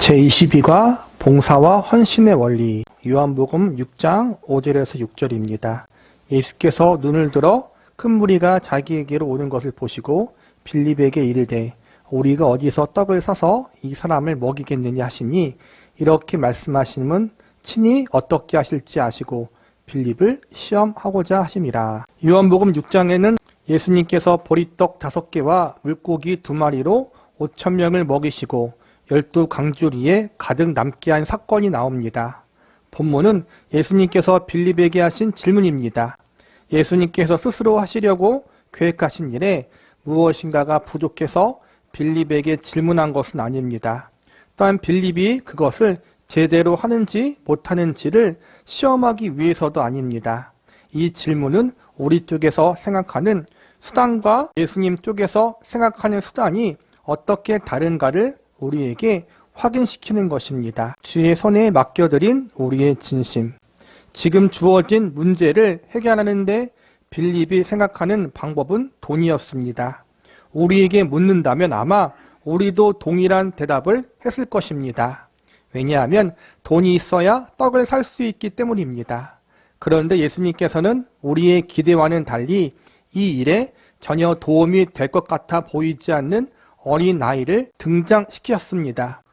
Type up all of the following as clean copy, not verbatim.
제22과 봉사와 헌신의 원리. 요한복음 6장 5절에서 6절입니다. 예수께서 눈을 들어 큰 무리가 자기에게로 오는 것을 보시고 빌립에게 이르되 우리가 어디서 떡을 사서 이 사람을 먹이겠느냐 하시니, 이렇게 말씀하시면 친히 어떻게 하실지 아시고 빌립을 시험하고자 하심이라. 요한복음 6장에는 예수님께서 보리떡 5개와 물고기 2마리로 5,000명을 먹이시고 12강주리에 가득 남게 한 사건이 나옵니다. 본문은 예수님께서 빌립에게 하신 질문입니다. 예수님께서 스스로 하시려고 계획하신 일에 무엇인가가 부족해서 빌립에게 질문한 것은 아닙니다. 또한 빌립이 그것을 제대로 하는지 못하는지를 시험하기 위해서도 아닙니다. 이 질문은 우리 쪽에서 생각하는 수단과 예수님 쪽에서 생각하는 수단이 어떻게 다른가를 우리에게 확인시키는 것입니다. 주의 손에 맡겨드린 우리의 진심. 지금 주어진 문제를 해결하는데 빌립이 생각하는 방법은 돈이었습니다. 우리에게 묻는다면 아마 우리도 동일한 대답을 했을 것입니다. 왜냐하면 돈이 있어야 떡을 살 수 있기 때문입니다. 그런데 예수님께서는 우리의 기대와는 달리 이 일에 전혀 도움이 될 것 같아 보이지 않는 어린아이를 등장시켰습니다.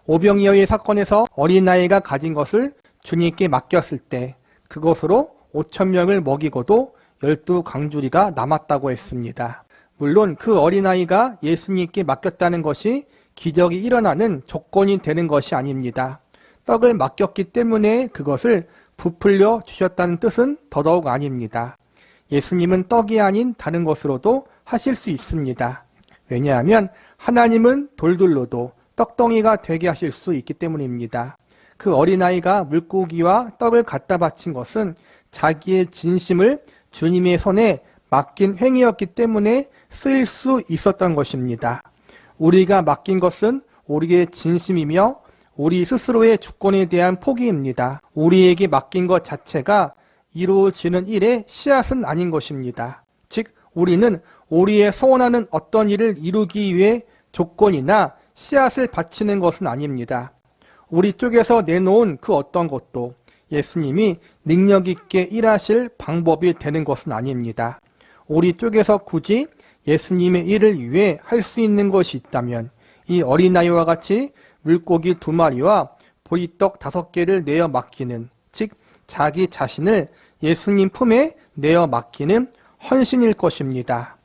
오병이어의 사건에서 어린아이가 가진 것을 주님께 맡겼을 때 그것으로 5,000명을 먹이고도 12강주리가 남았다고 했습니다. 물론 그 어린아이가 예수님께 맡겼다는 것이 기적이 일어나는 조건이 되는 것이 아닙니다. 떡을 맡겼기 때문에 그것을 부풀려 주셨다는 뜻은 더더욱 아닙니다. 예수님은 떡이 아닌 다른 것으로도 하실 수 있습니다. 왜냐하면 하나님은 돌들로도 떡덩이가 되게 하실 수 있기 때문입니다. 그 어린아이가 물고기와 떡을 갖다 바친 것은 자기의 진심을 주님의 손에 맡긴 행위였기 때문에 쓰일 수 있었던 것입니다. 우리가 맡긴 것은 우리의 진심이며 우리 스스로의 주권에 대한 포기입니다. 우리에게 맡긴 것 자체가 이루어지는 일의 씨앗은 아닌 것입니다. 즉, 우리는 우리의 소원하는 어떤 일을 이루기 위해 조건이나 씨앗을 바치는 것은 아닙니다. 우리 쪽에서 내놓은 그 어떤 것도 예수님이 능력 있게 일하실 방법이 되는 것은 아닙니다. 우리 쪽에서 굳이 예수님의 일을 위해 할 수 있는 것이 있다면 이 어린아이와 같이 물고기 2마리와 보리떡 5개를 내어 맡기는, 즉 자기 자신을 예수님 품에 내어 맡기는 헌신일 것입니다.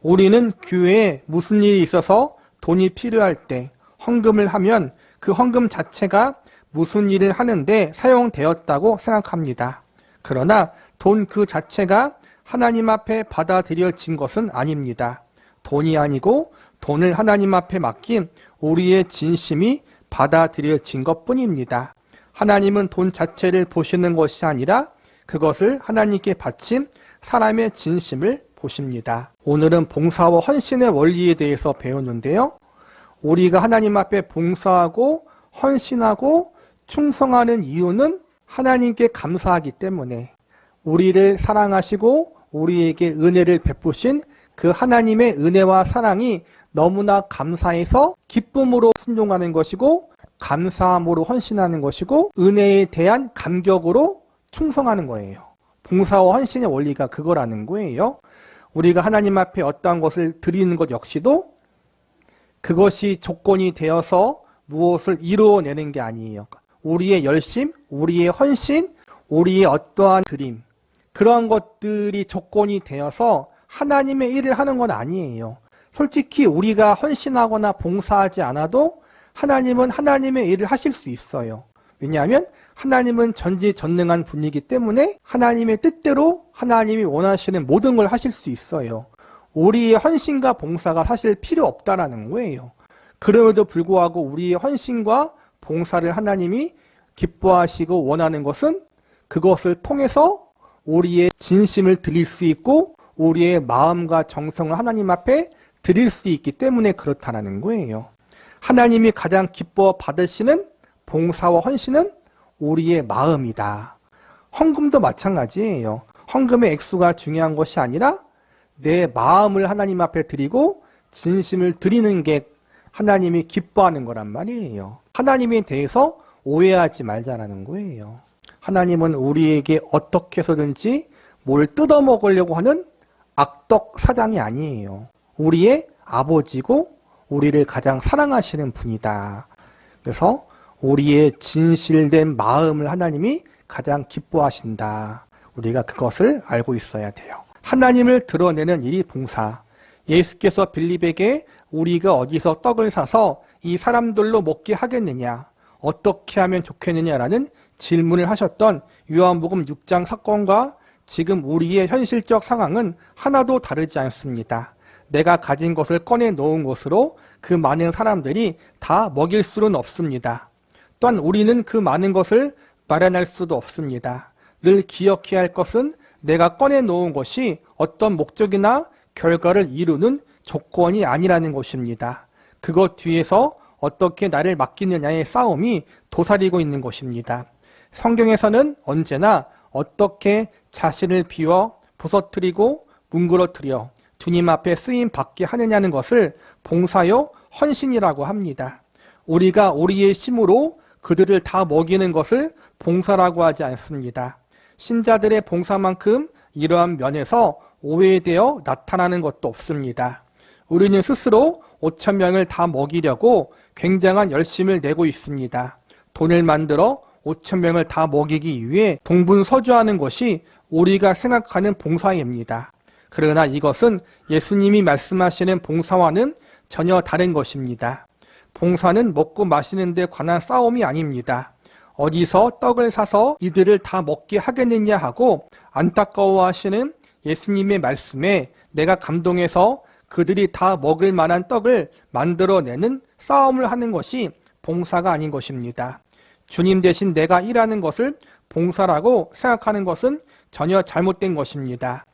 우리는 교회에 무슨 일이 있어서 돈이 필요할 때 헌금을 하면 그 헌금 자체가 무슨 일을 하는데 사용되었다고 생각합니다. 그러나 돈 그 자체가 하나님 앞에 받아들여진 것은 아닙니다. 돈이 아니고 돈을 하나님 앞에 맡긴 우리의 진심이 받아들여진 것뿐입니다. 하나님은 돈 자체를 보시는 것이 아니라 그것을 하나님께 바친 사람의 진심을 보십니다. 오늘은 봉사와 헌신의 원리에 대해서 배우는데요. 우리가 하나님 앞에 봉사하고 헌신하고 충성하는 이유는 하나님께 감사하기 때문에, 우리를 사랑하시고 우리에게 은혜를 베푸신 그 하나님의 은혜와 사랑이 너무나 감사해서 기쁨으로 순종하는 것이고, 감사함으로 헌신하는 것이고, 은혜에 대한 감격으로 충성하는 거예요. 봉사와 헌신의 원리가 그거라는 거예요. 우리가 하나님 앞에 어떠한 것을 드리는 것 역시도 그것이 조건이 되어서 무엇을 이루어내는 게 아니에요. 우리의 열심, 우리의 헌신, 우리의 어떠한 드림, 그런 것들이 조건이 되어서 하나님의 일을 하는 건 아니에요. 솔직히 우리가 헌신하거나 봉사하지 않아도 하나님은 하나님의 일을 하실 수 있어요. 왜냐하면 하나님은 전지전능한 분이기 때문에 하나님의 뜻대로 하나님이 원하시는 모든 걸 하실 수 있어요. 우리의 헌신과 봉사가 사실 필요 없다라는 거예요. 그럼에도 불구하고 우리의 헌신과 봉사를 하나님이 기뻐하시고 원하는 것은 그것을 통해서 우리의 진심을 드릴 수 있고 우리의 마음과 정성을 하나님 앞에 드릴 수 있기 때문에 그렇다는 거예요. 하나님이 가장 기뻐 받으시는 봉사와 헌신은 우리의 마음이다. 헌금도 마찬가지예요. 헌금의 액수가 중요한 것이 아니라 내 마음을 하나님 앞에 드리고 진심을 드리는 게 하나님이 기뻐하는 거란 말이에요. 하나님에 대해서 오해하지 말자라는 거예요. 하나님은 우리에게 어떻게 해서든지 뭘 뜯어먹으려고 하는 악덕 사장이 아니에요. 우리의 아버지고 우리를 가장 사랑하시는 분이다. 그래서 우리의 진실된 마음을 하나님이 가장 기뻐하신다. 우리가 그것을 알고 있어야 돼요. 하나님을 드러내는 일이 봉사. 예수께서 빌립에게 우리가 어디서 떡을 사서 이 사람들로 먹게 하겠느냐, 어떻게 하면 좋겠느냐라는 질문을 하셨던 요한복음 6장 사건과 지금 우리의 현실적 상황은 하나도 다르지 않습니다. 내가 가진 것을 꺼내 놓은 것으로 그 많은 사람들이 다 먹일 수는 없습니다. 또한 우리는 그 많은 것을 마련할 수도 없습니다. 늘 기억해야 할 것은 내가 꺼내 놓은 것이 어떤 목적이나 결과를 이루는 조건이 아니라는 것입니다. 그것 뒤에서 어떻게 나를 맡기느냐의 싸움이 도사리고 있는 것입니다. 성경에서는 언제나 어떻게 자신을 비워 부서뜨리고 뭉그러뜨려 주님 앞에 쓰임 받게 하느냐는 것을 봉사요 헌신이라고 합니다. 우리가 우리의 힘으로 그들을 다 먹이는 것을 봉사라고 하지 않습니다. 신자들의 봉사만큼 이러한 면에서 오해되어 나타나는 것도 없습니다. 우리는 스스로 5,000명을 다 먹이려고 굉장한 열심을 내고 있습니다. 돈을 만들어 5,000명을 다 먹이기 위해 동분서주하는 것이 우리가 생각하는 봉사입니다. 그러나 이것은 예수님이 말씀하시는 봉사와는 전혀 다른 것입니다. 봉사는 먹고 마시는 데 관한 싸움이 아닙니다. 어디서 떡을 사서 이들을 다 먹게 하겠느냐 하고 안타까워하시는 예수님의 말씀에 내가 감동해서 그들이 다 먹을 만한 떡을 만들어내는 싸움을 하는 것이 봉사가 아닌 것입니다. 주님 대신 내가 일하는 것을 봉사라고 생각하는 것은 전혀 잘못된 것입니다.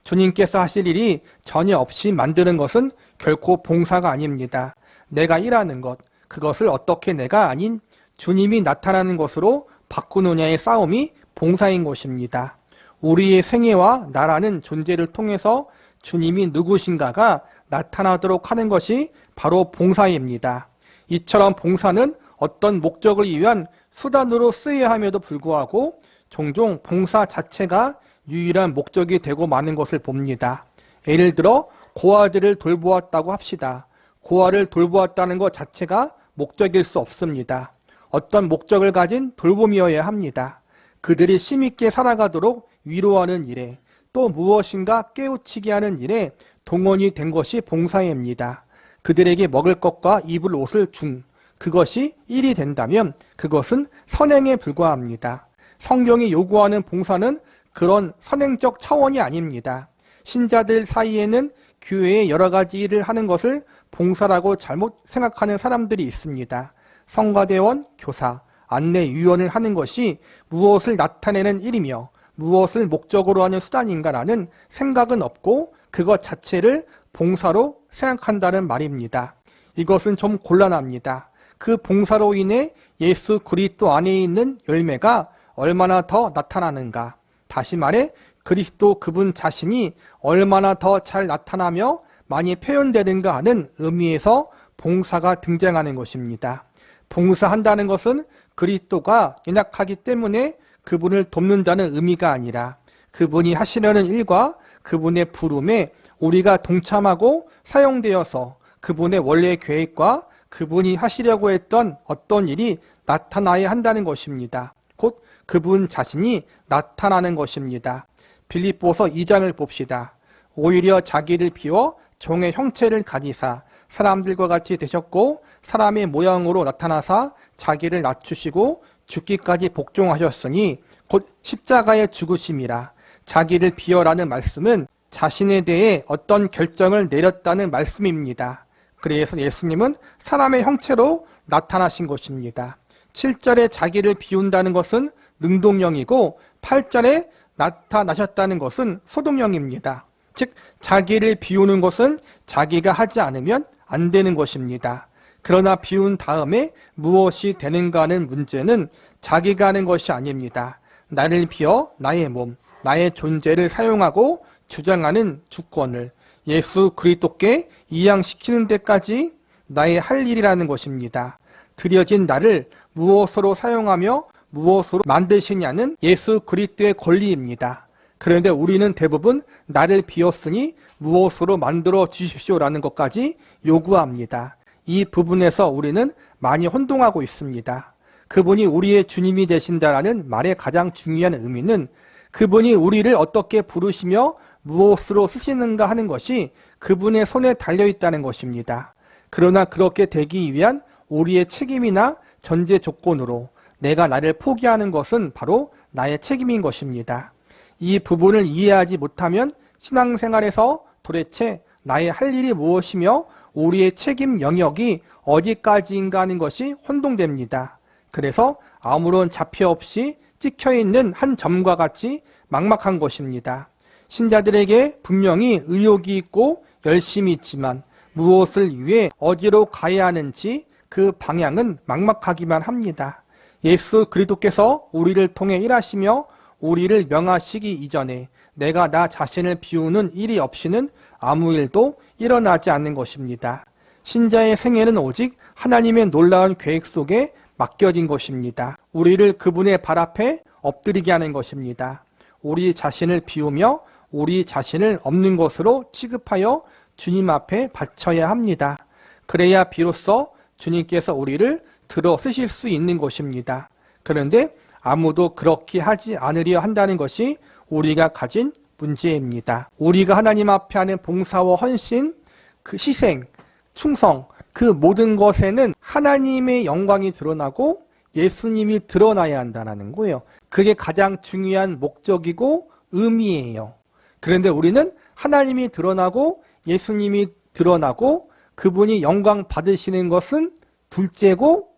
주님께서 하실 일이 전혀 없이 만드는 것은 결코 봉사가 아닙니다. 내가 일하는 것, 그것을 어떻게 내가 아닌 주님이 나타나는 것으로 바꾸느냐의 싸움이 봉사인 것입니다. 우리의 생애와 나라는 존재를 통해서 주님이 누구신가가 나타나도록 하는 것이 바로 봉사입니다. 이처럼 봉사는 어떤 목적을 위한 수단으로 쓰여야 함에도 불구하고 종종 봉사 자체가 유일한 목적이 되고 마는 것을 봅니다. 예를 들어 고아들을 돌보았다고 합시다. 고아를 돌보았다는 것 자체가 목적일 수 없습니다. 어떤 목적을 가진 돌봄이어야 합니다. 그들이 힘있게 살아가도록 위로하는 일에, 또 무엇인가 깨우치게 하는 일에 동원이 된 것이 봉사입니다. 그들에게 먹을 것과 입을 옷을 준 그것이 일이 된다면 그것은 선행에 불과합니다. 성경이 요구하는 봉사는 그런 선행적 차원이 아닙니다. 신자들 사이에는 교회의 여러 가지 일을 하는 것을 봉사라고 잘못 생각하는 사람들이 있습니다. 성가대원, 교사, 안내위원을 하는 것이 무엇을 나타내는 일이며 무엇을 목적으로 하는 수단인가라는 생각은 없고 그것 자체를 봉사로 생각한다는 말입니다. 이것은 좀 곤란합니다. 그 봉사로 인해 예수 그리스도 안에 있는 열매가 얼마나 더 나타나는가. 다시 말해 그리스도 그분 자신이 얼마나 더 잘 나타나며 많이 표현되는가 하는 의미에서 봉사가 등장하는 것입니다. 봉사한다는 것은 그리스도가 연약하기 때문에 그분을 돕는다는 의미가 아니라 그분이 하시려는 일과 그분의 부름에 우리가 동참하고 사용되어서 그분의 원래 계획과 그분이 하시려고 했던 어떤 일이 나타나야 한다는 것입니다. 곧 그분 자신이 나타나는 것입니다. 빌립보서 2장을 봅시다. 오히려 자기를 비워 종의 형체를 가지사 사람들과 같이 되셨고 사람의 모양으로 나타나사 자기를 낮추시고 죽기까지 복종하셨으니 곧 십자가의 죽으심이라. 자기를 비워라는 말씀은 자신에 대해 어떤 결정을 내렸다는 말씀입니다. 그래서 예수님은 사람의 형체로 나타나신 것입니다. 7절에 자기를 비운다는 것은 능동형이고 8절에 나타나셨다는 것은 소동형입니다. 즉 자기를 비우는 것은 자기가 하지 않으면 안 되는 것입니다. 그러나 비운 다음에 무엇이 되는가 하는 문제는 자기가 하는 것이 아닙니다. 나를 비워 나의 몸, 나의 존재를 사용하고 주장하는 주권을 예수 그리스도께 이양시키는 데까지 나의 할 일이라는 것입니다. 드려진 나를 무엇으로 사용하며 무엇으로 만드시냐는 예수 그리스도의 권리입니다. 그런데 우리는 대부분 나를 비웠으니 무엇으로 만들어 주십시오라는 것까지 요구합니다. 이 부분에서 우리는 많이 혼동하고 있습니다. 그분이 우리의 주님이 되신다라는 말의 가장 중요한 의미는 그분이 우리를 어떻게 부르시며 무엇으로 쓰시는가 하는 것이 그분의 손에 달려있다는 것입니다. 그러나 그렇게 되기 위한 우리의 책임이나 전제 조건으로 내가 나를 포기하는 것은 바로 나의 책임인 것입니다. 이 부분을 이해하지 못하면 신앙생활에서 도대체 나의 할 일이 무엇이며 우리의 책임 영역이 어디까지인가 하는 것이 혼동됩니다. 그래서 아무런 자표 없이 찍혀있는 한 점과 같이 막막한 것입니다. 신자들에게 분명히 의욕이 있고 열심이 있지만 무엇을 위해 어디로 가야 하는지 그 방향은 막막하기만 합니다. 예수 그리스도께서 우리를 통해 일하시며 우리를 명하시기 이전에 내가 나 자신을 비우는 일이 없이는 아무 일도 일어나지 않는 것입니다. 신자의 생애는 오직 하나님의 놀라운 계획 속에 맡겨진 것입니다. 우리를 그분의 발 앞에 엎드리게 하는 것입니다. 우리 자신을 비우며 우리 자신을 없는 것으로 취급하여 주님 앞에 바쳐야 합니다. 그래야 비로소 주님께서 우리를 들어 쓰실 수 있는 것입니다. 그런데 아무도 그렇게 하지 않으려 한다는 것이 우리가 가진 문제입니다. 우리가 하나님 앞에 하는 봉사와 헌신, 그 희생, 충성, 그 모든 것에는 하나님의 영광이 드러나고 예수님이 드러나야 한다는 거예요. 그게 가장 중요한 목적이고 의미예요. 그런데 우리는 하나님이 드러나고 예수님이 드러나고 그분이 영광 받으시는 것은 둘째고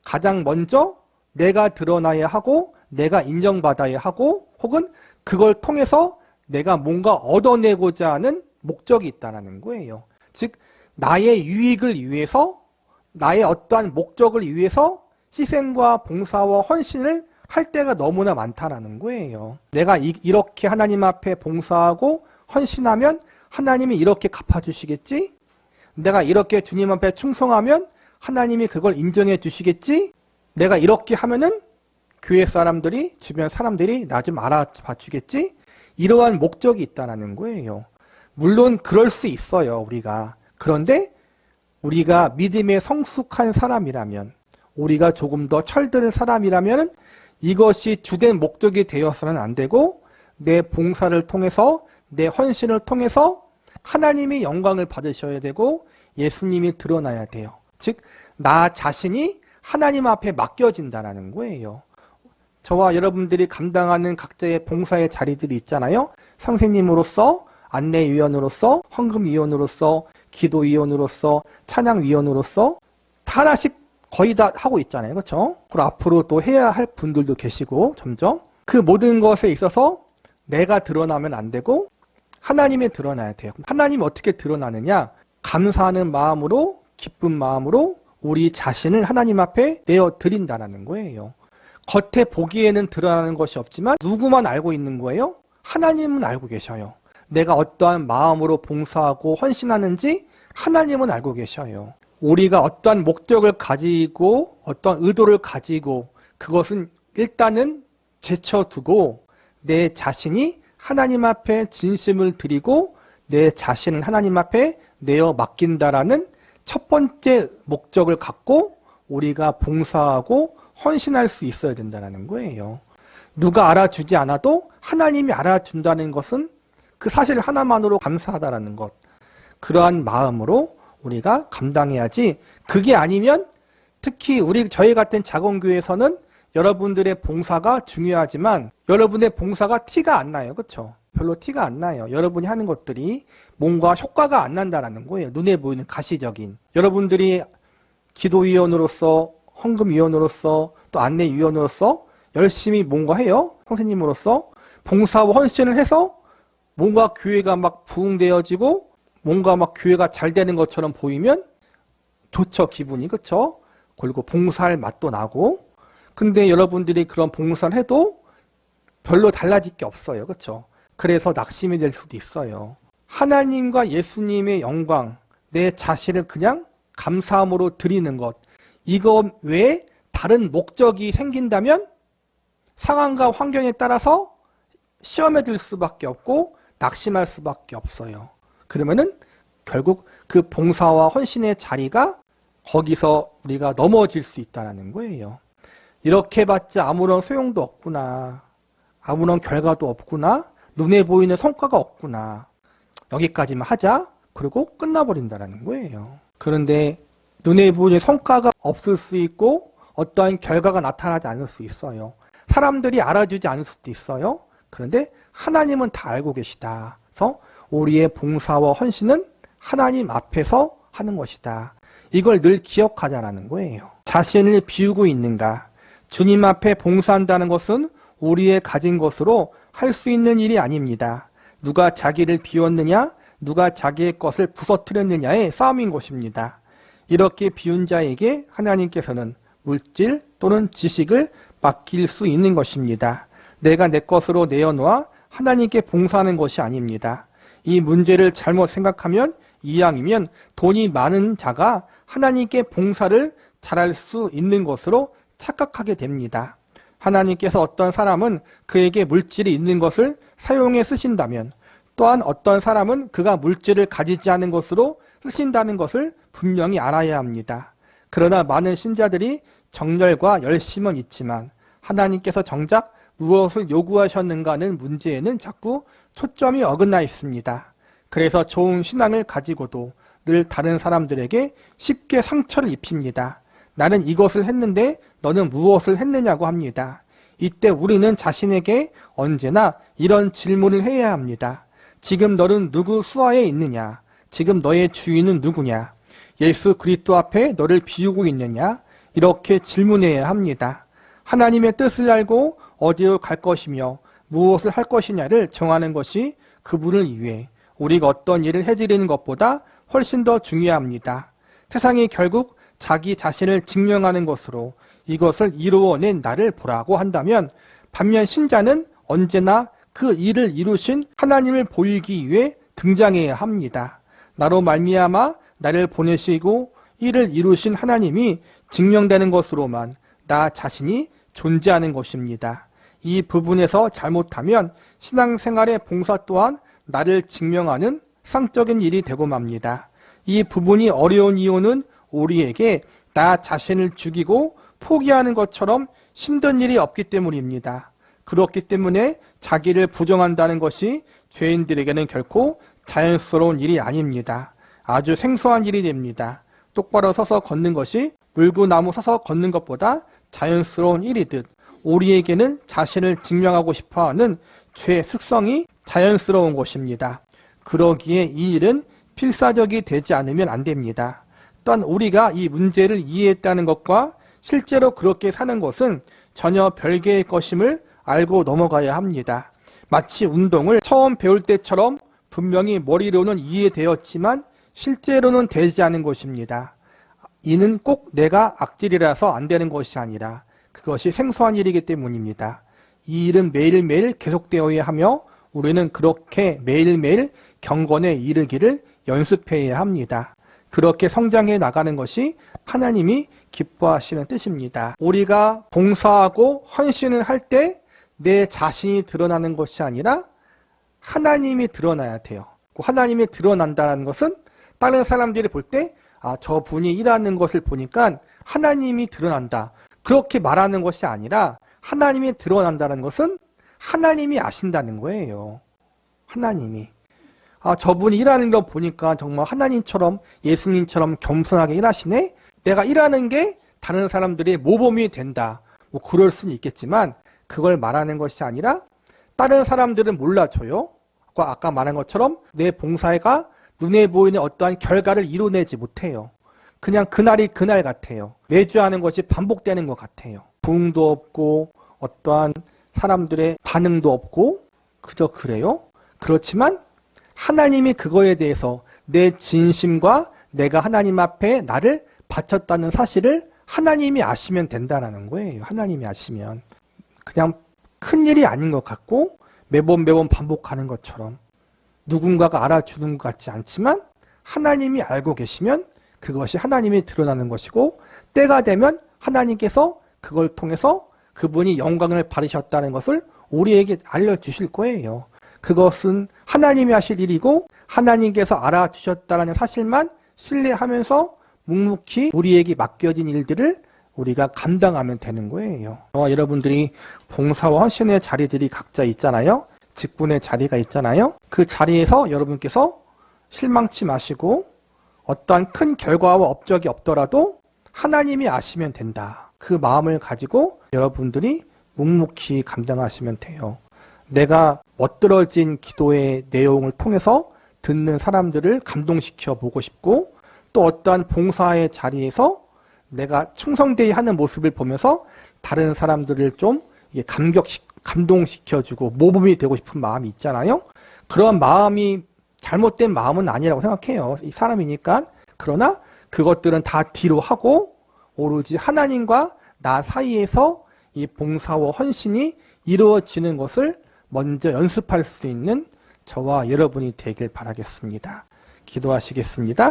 가장 먼저 내가 드러나야 하고 내가 인정받아야 하고 혹은 그걸 통해서 내가 뭔가 얻어내고자 하는 목적이 있다는 거예요. 즉 나의 유익을 위해서 나의 어떠한 목적을 위해서 희생과 봉사와 헌신을 할 때가 너무나 많다는 거예요. 내가 이렇게 하나님 앞에 봉사하고 헌신하면 하나님이 이렇게 갚아주시겠지? 내가 이렇게 주님 앞에 충성하면 하나님이 그걸 인정해 주시겠지? 내가 이렇게 하면은 교회 사람들이, 주변 사람들이 나 좀 알아봐 주겠지? 이러한 목적이 있다는 거예요. 물론 그럴 수 있어요, 우리가. 그런데 우리가 믿음에 성숙한 사람이라면, 우리가 조금 더 철드는 사람이라면 이것이 주된 목적이 되어서는 안 되고 내 봉사를 통해서, 내 헌신을 통해서 하나님이 영광을 받으셔야 되고 예수님이 드러나야 돼요. 즉, 나 자신이 하나님 앞에 맡겨진다는 거예요. 저와 여러분들이 감당하는 각자의 봉사의 자리들이 있잖아요. 선생님으로서, 안내위원으로서, 헌금위원으로서, 기도위원으로서, 찬양위원으로서 다 하나씩 거의 다 하고 있잖아요. 그렇죠? 그리고 앞으로 또 해야 할 분들도 계시고 점점 그 모든 것에 있어서 내가 드러나면 안 되고 하나님이 드러나야 돼요. 하나님이 어떻게 드러나느냐? 감사하는 마음으로, 기쁜 마음으로 우리 자신을 하나님 앞에 내어드린다는 거예요. 겉에 보기에는 드러나는 것이 없지만 누구만 알고 있는 거예요? 하나님은 알고 계셔요. 내가 어떠한 마음으로 봉사하고 헌신하는지 하나님은 알고 계셔요. 우리가 어떠한 목적을 가지고 어떠한 의도를 가지고 그것은 일단은 제쳐두고 내 자신이 하나님 앞에 진심을 드리고 내 자신을 하나님 앞에 내어 맡긴다라는 첫 번째 목적을 갖고 우리가 봉사하고 헌신할 수 있어야 된다는 거예요. 누가 알아주지 않아도 하나님이 알아준다는 것은 그 사실 하나만으로 감사하다라는 것. 그러한 마음으로 우리가 감당해야지. 그게 아니면 특히 저희 같은 작은교회에서는 여러분들의 봉사가 중요하지만 여러분의 봉사가 티가 안 나요. 그렇죠? 별로 티가 안 나요. 여러분이 하는 것들이 뭔가 효과가 안 난다는 거예요. 눈에 보이는 가시적인. 여러분들이 기도위원으로서, 헌금위원으로서, 또 안내위원으로서 열심히 뭔가 해요. 선생님으로서 봉사와 헌신을 해서 뭔가 교회가 막 부흥되어지고 뭔가 막 교회가 잘 되는 것처럼 보이면 좋죠, 기분이. 그렇죠? 그리고 봉사할 맛도 나고. 근데 여러분들이 그런 봉사를 해도 별로 달라질 게 없어요. 그렇죠? 그래서 낙심이 될 수도 있어요. 하나님과 예수님의 영광, 내 자신을 그냥 감사함으로 드리는 것, 이거 외에 다른 목적이 생긴다면 상황과 환경에 따라서 시험에 들 수밖에 없고 낙심할 수밖에 없어요. 그러면은 결국 그 봉사와 헌신의 자리가 거기서 우리가 넘어질 수 있다는 거예요. 이렇게 해봤자 아무런 소용도 없구나. 아무런 결과도 없구나. 눈에 보이는 성과가 없구나. 여기까지만 하자. 그리고 끝나버린다는 거예요. 그런데 눈에 보이는 성과가 없을 수 있고 어떠한 결과가 나타나지 않을 수 있어요. 사람들이 알아주지 않을 수도 있어요. 그런데 하나님은 다 알고 계시다. 그래서 우리의 봉사와 헌신은 하나님 앞에서 하는 것이다. 이걸 늘 기억하자라는 거예요. 자신을 비우고 있는가? 주님 앞에 봉사한다는 것은 우리의 가진 것으로 할 수 있는 일이 아닙니다. 누가 자기를 비웠느냐, 누가 자기의 것을 부서뜨렸느냐의 싸움인 것입니다. 이렇게 비운 자에게 하나님께서는 물질 또는 지식을 맡길 수 있는 것입니다. 내가 내 것으로 내어놓아 하나님께 봉사하는 것이 아닙니다. 이 문제를 잘못 생각하면 이왕이면 돈이 많은 자가 하나님께 봉사를 잘할 수 있는 것으로 착각하게 됩니다. 하나님께서 어떤 사람은 그에게 물질이 있는 것을 사용해 쓰신다면 또한 어떤 사람은 그가 물질을 가지지 않은 것으로 쓰신다는 것을 분명히 알아야 합니다. 그러나 많은 신자들이 정열과 열심은 있지만 하나님께서 정작 무엇을 요구하셨는가는 문제에는 자꾸 초점이 어긋나 있습니다. 그래서 좋은 신앙을 가지고도 늘 다른 사람들에게 쉽게 상처를 입힙니다. 나는 이것을 했는데 너는 무엇을 했느냐고 합니다. 이때 우리는 자신에게 언제나 이런 질문을 해야 합니다. 지금 너는 누구 수하에 있느냐? 지금 너의 주인은 누구냐? 예수 그리스도 앞에 너를 비우고 있느냐? 이렇게 질문해야 합니다. 하나님의 뜻을 알고 어디로 갈 것이며 무엇을 할 것이냐를 정하는 것이 그분을 위해 우리가 어떤 일을 해드리는 것보다 훨씬 더 중요합니다. 세상이 결국 자기 자신을 증명하는 것으로 이것을 이루어낸 나를 보라고 한다면 반면 신자는 언제나 그 일을 이루신 하나님을 보이기 위해 등장해야 합니다. 나로 말미암아 나를 보내시고 이를 이루신 하나님이 증명되는 것으로만 나 자신이 존재하는 것입니다. 이 부분에서 잘못하면 신앙생활의 봉사 또한 나를 증명하는 상적인 일이 되고 맙니다. 이 부분이 어려운 이유는 우리에게 나 자신을 죽이고 포기하는 것처럼 힘든 일이 없기 때문입니다. 그렇기 때문에 자기를 부정한다는 것이 죄인들에게는 결코 자연스러운 일이 아닙니다. 아주 생소한 일이 됩니다. 똑바로 서서 걷는 것이 물구나무 서서 걷는 것보다 자연스러운 일이듯 우리에게는 자신을 증명하고 싶어하는 죄의 습성이 자연스러운 것입니다. 그러기에 이 일은 필사적이 되지 않으면 안 됩니다. 또한 우리가 이 문제를 이해했다는 것과 실제로 그렇게 사는 것은 전혀 별개의 것임을 알고 넘어가야 합니다. 마치 운동을 처음 배울 때처럼 분명히 머리로는 이해되었지만 실제로는 되지 않은 것입니다. 이는 꼭 내가 악질이라서 안 되는 것이 아니라 그것이 생소한 일이기 때문입니다. 이 일은 매일매일 계속되어야 하며 우리는 그렇게 매일매일 경건에 이르기를 연습해야 합니다. 그렇게 성장해 나가는 것이 하나님이 기뻐하시는 뜻입니다. 우리가 봉사하고 헌신을 할 때 내 자신이 드러나는 것이 아니라 하나님이 드러나야 돼요. 하나님이 드러난다는 것은 다른 사람들이 볼 때 저분이 일하는 것을 보니까 하나님이 드러난다. 그렇게 말하는 것이 아니라 하나님이 드러난다는 것은 하나님이 아신다는 거예요. 하나님이. 저분이 일하는 거 보니까 정말 하나님처럼 예수님처럼 겸손하게 일하시네? 내가 일하는 게 다른 사람들의 모범이 된다. 그럴 수는 있겠지만 그걸 말하는 것이 아니라 다른 사람들은 몰라줘요. 아까 말한 것처럼 내 봉사가 눈에 보이는 어떠한 결과를 이뤄내지 못해요. 그냥 그날이 그날 같아요. 매주 하는 것이 반복되는 것 같아요. 부흥도 없고 어떠한 사람들의 반응도 없고 그저 그래요. 그렇지만 하나님이 그거에 대해서 내 진심과 내가 하나님 앞에 나를 바쳤다는 사실을 하나님이 아시면 된다는 거예요. 하나님이 아시면. 그냥 큰일이 아닌 것 같고 매번 반복하는 것처럼 누군가가 알아주는 것 같지 않지만 하나님이 알고 계시면 그것이 하나님이 드러나는 것이고 때가 되면 하나님께서 그걸 통해서 그분이 영광을 받으셨다는 것을 우리에게 알려주실 거예요. 그것은 하나님이 하실 일이고 하나님께서 알아주셨다는 사실만 신뢰하면서 묵묵히 우리에게 맡겨진 일들을 우리가 감당하면 되는 거예요. 여러분들이 봉사와 헌신의 자리들이 각자 있잖아요. 직분의 자리가 있잖아요. 그 자리에서 여러분께서 실망치 마시고 어떠한 큰 결과와 업적이 없더라도 하나님이 아시면 된다. 그 마음을 가지고 여러분들이 묵묵히 감당하시면 돼요. 내가 멋들어진 기도의 내용을 통해서 듣는 사람들을 감동시켜 보고 싶고 또 어떠한 봉사의 자리에서 내가 충성되이 하는 모습을 보면서 다른 사람들을 좀 감동시켜주고 모범이 되고 싶은 마음이 있잖아요. 그런 마음이 잘못된 마음은 아니라고 생각해요. 이 사람이니까. 그러나 그것들은 다 뒤로 하고 오로지 하나님과 나 사이에서 이 봉사와 헌신이 이루어지는 것을 먼저 연습할 수 있는 저와 여러분이 되길 바라겠습니다. 기도하시겠습니다.